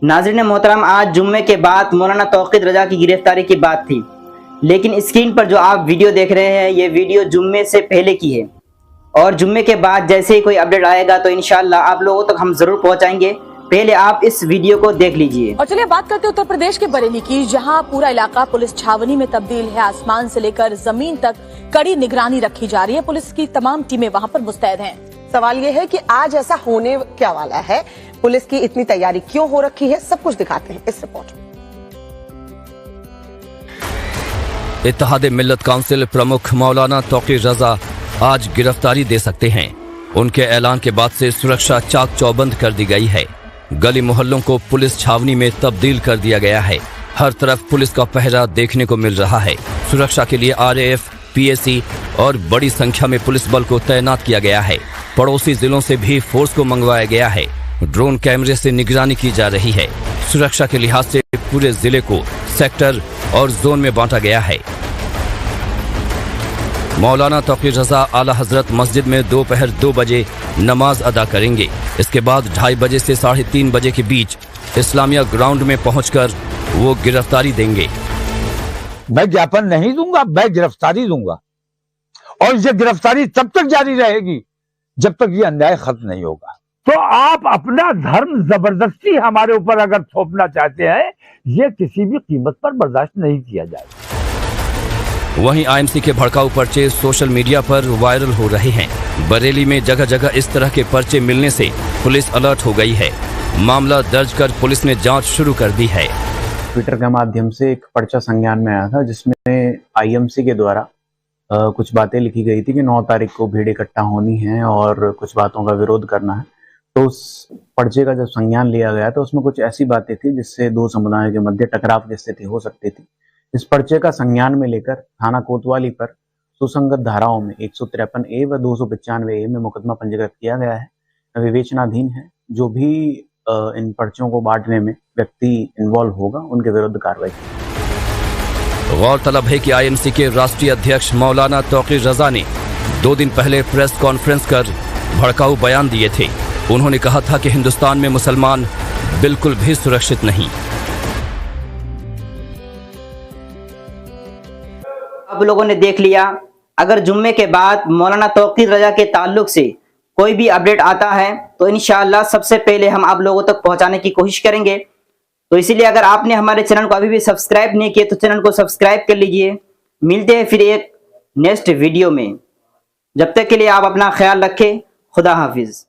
नाज़रीन मोहतरम, आज जुम्मे के बाद मौलाना तौक़ीर रज़ा की गिरफ्तारी की बात थी, लेकिन स्क्रीन पर जो आप वीडियो देख रहे हैं ये वीडियो जुम्मे से पहले की है और जुम्मे के बाद जैसे ही कोई अपडेट आएगा तो इंशाअल्लाह आप लोगों तक हम जरूर पहुंचाएंगे। पहले आप इस वीडियो को देख लीजिए। और चलिए बात करते हैं उत्तर प्रदेश के बरेली की, जहां पूरा इलाका पुलिस छावनी में तब्दील है। आसमान से लेकर जमीन तक कड़ी निगरानी रखी जा रही है। पुलिस की तमाम टीमें वहां पर मुस्तैद हैं। सवाल ये है कि आज ऐसा होने क्या वाला है, पुलिस की इतनी तैयारी क्यों हो रखी है, सब कुछ दिखाते हैं इस रिपोर्ट में। इत्तेहाद मिल्लत काउंसिल प्रमुख मौलाना तौक़ीर रज़ा आज गिरफ्तारी दे सकते हैं। उनके ऐलान के बाद से सुरक्षा चाक चौबंद कर दी गई है। गली मोहल्लों को पुलिस छावनी में तब्दील कर दिया गया है। हर तरफ पुलिस का पहरा देखने को मिल रहा है। सुरक्षा के लिए RAF, PAC और बड़ी संख्या में पुलिस बल को तैनात किया गया है। पड़ोसी जिलों से भी फोर्स को मंगवाया गया है। ड्रोन कैमरे से निगरानी की जा रही है। सुरक्षा के लिहाज से पूरे जिले को सेक्टर और जोन में बांटा गया है। मौलाना तौक़ीर रज़ा आला हजरत मस्जिद में दोपहर 2 बजे नमाज अदा करेंगे। इसके बाद 2:30 बजे से 3:30 बजे के बीच इस्लामिया ग्राउंड में पहुंचकर वो गिरफ्तारी देंगे। मैं ज्ञापन नहीं दूंगा, मैं गिरफ्तारी दूंगा और ये गिरफ्तारी तब तक जारी रहेगी जब तक ये अन्याय खत्म नहीं होगा। तो आप अपना धर्म जबरदस्ती हमारे ऊपर अगर थोपना चाहते हैं, ये किसी भी कीमत पर बर्दाश्त नहीं किया जाएगा। वहीं IMC के भड़काऊ पर्चे सोशल मीडिया पर वायरल हो रहे हैं। बरेली में जगह जगह इस तरह के पर्चे मिलने से पुलिस अलर्ट हो गई है। मामला दर्ज कर पुलिस ने जांच शुरू कर दी है। ट्विटर के माध्यम से एक पर्चा संज्ञान में आया था, जिसमें IMC के द्वारा कुछ बातें लिखी गई थी कि 9 तारीख को भीड़ इकट्ठा होनी है और कुछ बातों का विरोध करना है। तो उस पर्चे का जब संज्ञान लिया गया तो उसमें कुछ ऐसी बातें थी जिससे दो समुदायों के मध्य टकराव की स्थिति हो सकती थी। इस पर्चे का संज्ञान में लेकर थाना कोतवाली पर सुसंगत धाराओं में 153A व 295A में मुकदमा पंजीकृत किया गया है, विवेचनाधीन है। जो भी इन पर्चों को बांटने में व्यक्ति इन्वॉल्व होगा उनके विरुद्ध कार्रवाई की। गौरतलब है कि IMC के राष्ट्रीय अध्यक्ष मौलाना तौक़ीर रज़ा ने 2 दिन पहले प्रेस कॉन्फ्रेंस कर भड़काऊ बयान दिए थे। उन्होंने कहा था कि हिंदुस्तान में मुसलमान बिल्कुल भी सुरक्षित नहीं। अब लोगों ने देख लिया। अगर जुम्मे के बाद मौलाना तौक़ीर रज़ा के ताल्लुक से कोई भी अपडेट आता है तो इंशाअल्लाह सबसे पहले हम आप लोगों तक पहुंचाने की कोशिश करेंगे। तो इसीलिए अगर आपने हमारे चैनल को अभी भी सब्सक्राइब नहीं किया तो चैनल को सब्सक्राइब कर लीजिए। मिलते हैं फिर एक नेक्स्ट वीडियो में। जब तक के लिए आप अपना ख्याल रखें। खुदा हाफिज।